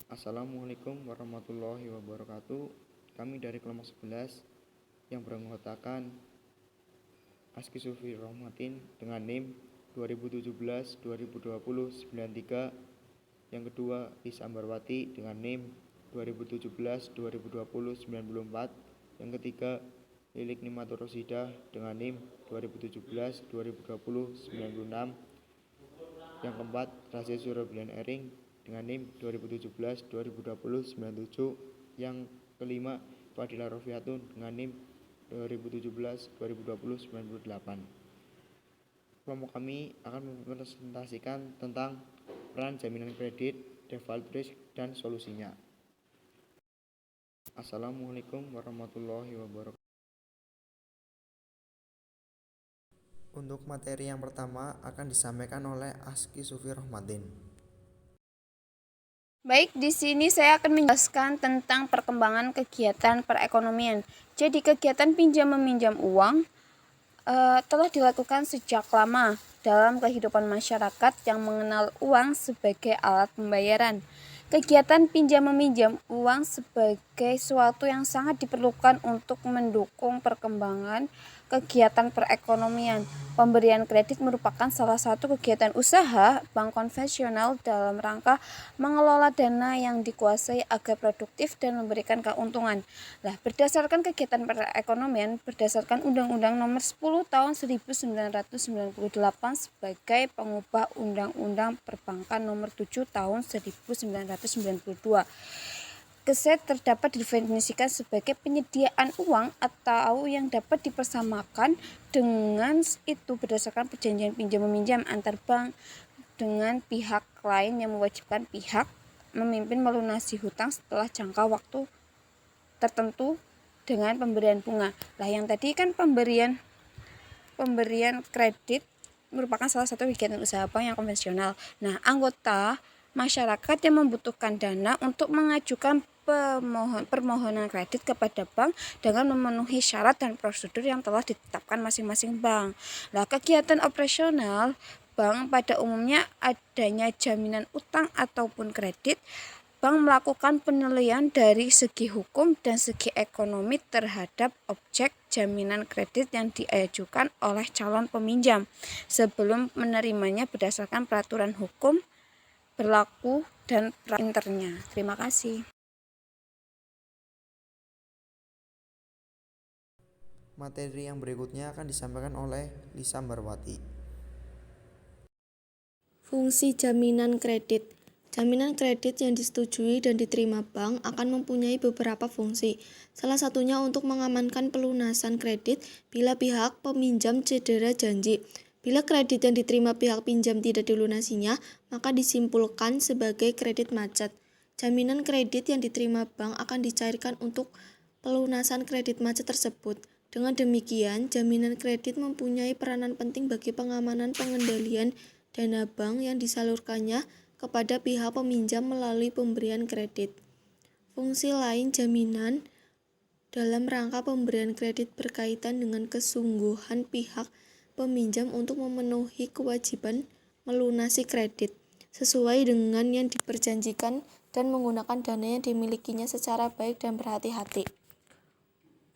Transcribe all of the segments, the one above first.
Assalamualaikum warahmatullahi wabarakatuh. Kami dari kelompok 11 yang beranggotakan Aski Sufi Rohmatin dengan NIM 2017-2020-93. Yang kedua Lisa Ambarwati dengan NIM 2017-2020-94. Yang ketiga Lilik Nimatur Rosidah dengan NIM 2017-2020-96. Yang keempat Rahasia Surabian Ering dengan NIM 2017-2020-97. Yang kelima Fadila Rofiatun dengan NIM 2017-2020-98. Kelompok kami akan mempresentasikan tentang peran jaminan kredit, default risk, dan solusinya. Assalamualaikum warahmatullahi wabarakatuh. Untuk materi yang pertama akan disampaikan oleh Aski Sufi Rohmatin. Baik, di sini saya akan menjelaskan tentang perkembangan kegiatan perekonomian. Jadi kegiatan pinjam meminjam uang telah dilakukan sejak lama dalam kehidupan masyarakat yang mengenal uang sebagai alat pembayaran. Kegiatan pinjam meminjam uang sebagai suatu yang sangat diperlukan untuk mendukung perkembangan kegiatan perekonomian. Pemberian kredit merupakan salah satu kegiatan usaha bank konvensional dalam rangka mengelola dana yang dikuasai agar produktif dan memberikan keuntungan. Berdasarkan kegiatan perekonomian berdasarkan Undang-Undang Nomor 10 Tahun 1998 sebagai pengubah Undang-Undang Perbankan Nomor 7 Tahun 1992. Keset terdapat didefinisikan sebagai penyediaan uang atau yang dapat dipersamakan dengan itu berdasarkan perjanjian pinjam meminjam antar bank dengan pihak lain yang mewajibkan pihak memimpin melunasi hutang setelah jangka waktu tertentu dengan pemberian bunga. Yang tadi kan pemberian kredit merupakan salah satu kegiatan usaha bank yang konvensional. Anggota masyarakat yang membutuhkan dana untuk mengajukan permohonan kredit kepada bank dengan memenuhi syarat dan prosedur yang telah ditetapkan masing-masing bank. Kegiatan operasional bank pada umumnya adanya jaminan utang ataupun kredit. Bank melakukan penilaian dari segi hukum dan segi ekonomi terhadap objek jaminan kredit yang diajukan oleh calon peminjam sebelum menerimanya berdasarkan peraturan hukum berlaku dan internya. Terima kasih. Materi yang berikutnya akan disampaikan oleh Lisa Ambarwati. Fungsi jaminan kredit. Jaminan kredit yang disetujui dan diterima bank akan mempunyai beberapa fungsi. Salah satunya untuk mengamankan pelunasan kredit bila pihak peminjam cedera janji. Bila kredit yang diterima pihak pinjam tidak dilunasinya, maka disimpulkan sebagai kredit macet. Jaminan kredit yang diterima bank akan dicairkan untuk pelunasan kredit macet tersebut. Dengan demikian, jaminan kredit mempunyai peranan penting bagi pengamanan pengendalian dana bank yang disalurkannya kepada pihak peminjam melalui pemberian kredit. Fungsi lain jaminan dalam rangka pemberian kredit berkaitan dengan kesungguhan pihak peminjam untuk memenuhi kewajiban melunasi kredit sesuai dengan yang diperjanjikan dan menggunakan dana yang dimilikinya secara baik dan berhati-hati.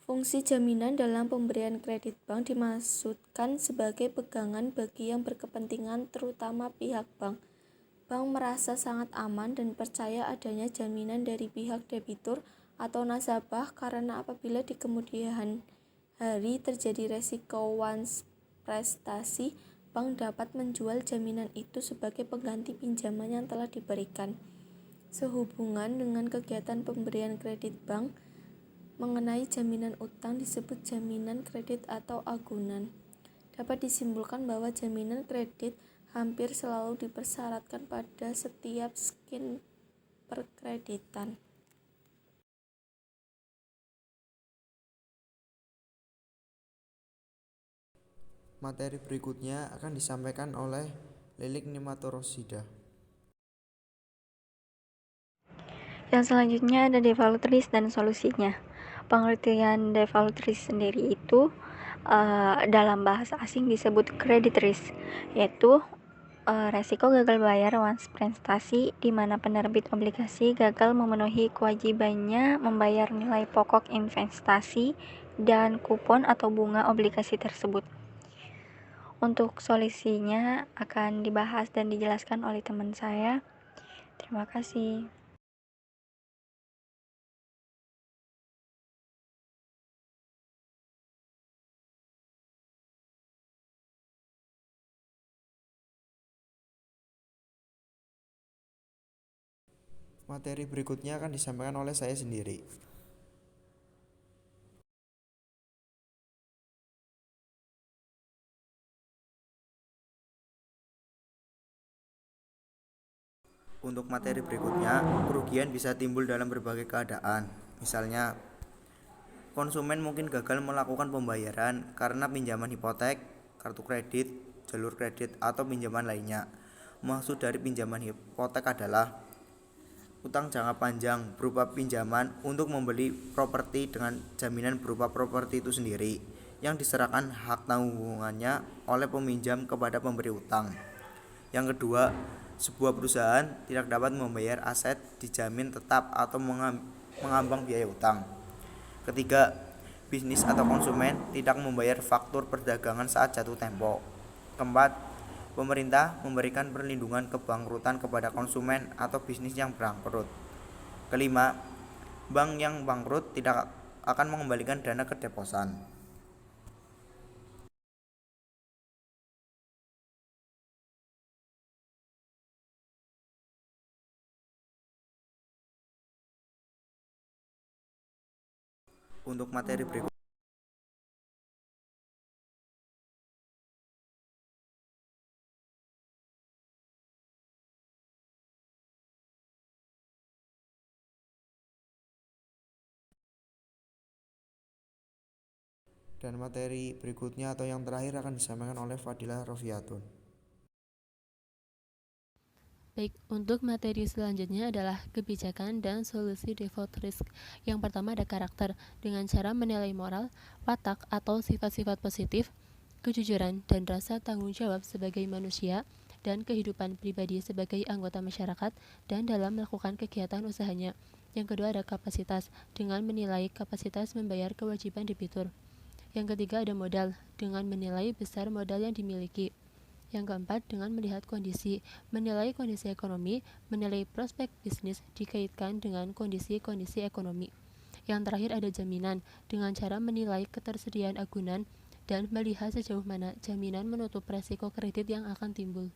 Fungsi jaminan dalam pemberian kredit bank dimaksudkan sebagai pegangan bagi yang berkepentingan terutama pihak bank. Bank merasa sangat aman dan percaya adanya jaminan dari pihak debitur atau nasabah karena apabila di kemudian hari terjadi resiko once prestasi, bank dapat menjual jaminan itu sebagai pengganti pinjaman yang telah diberikan. Sehubungan dengan kegiatan pemberian kredit bank mengenai jaminan utang disebut jaminan kredit atau agunan. Dapat disimpulkan bahwa jaminan kredit hampir selalu dipersyaratkan pada setiap skim perkreditan. Materi berikutnya akan disampaikan oleh Lilik Nimatur Rosidah. Yang selanjutnya ada default risk dan solusinya. Pengertian default risk sendiri itu dalam bahasa asing disebut credit risk, yaitu resiko gagal bayar once prestasi, di mana penerbit obligasi gagal memenuhi kewajibannya membayar nilai pokok investasi dan kupon atau bunga obligasi tersebut. Untuk solusinya akan dibahas dan dijelaskan oleh teman saya. Terima kasih. Materi berikutnya akan disampaikan oleh saya sendiri. Untuk materi berikutnya, kerugian bisa timbul dalam berbagai keadaan. Misalnya, konsumen mungkin gagal melakukan pembayaran karena pinjaman hipotek, kartu kredit, jalur kredit, atau pinjaman lainnya. Maksud dari pinjaman hipotek adalah utang jangka panjang berupa pinjaman untuk membeli properti dengan jaminan berupa properti itu sendiri yang diserahkan hak tanggungannya oleh peminjam kepada pemberi utang. Yang kedua, sebuah perusahaan tidak dapat membayar aset dijamin tetap atau mengambang biaya utang. Ketiga, bisnis atau konsumen tidak membayar faktur perdagangan saat jatuh tempo. Keempat, pemerintah memberikan perlindungan kebangkrutan kepada konsumen atau bisnis yang bangkrut. Kelima, bank yang bangkrut tidak akan mengembalikan dana ke deposan. Untuk materi berikut dan materi berikutnya atau yang terakhir akan disampaikan oleh Fadilah Rofiatun. Baik, untuk materi selanjutnya adalah kebijakan dan solusi default risk. Yang pertama ada karakter, dengan cara menilai moral, watak atau sifat-sifat positif, kejujuran dan rasa tanggung jawab sebagai manusia, dan kehidupan pribadi sebagai anggota masyarakat dan dalam melakukan kegiatan usahanya. Yang kedua ada kapasitas, dengan menilai kapasitas membayar kewajiban debitur. Yang ketiga ada modal, dengan menilai besar modal yang dimiliki. Yang keempat, dengan melihat kondisi, menilai kondisi ekonomi, menilai prospek bisnis dikaitkan dengan kondisi-kondisi ekonomi. Yang terakhir ada jaminan, dengan cara menilai ketersediaan agunan dan melihat sejauh mana jaminan menutup resiko kredit yang akan timbul.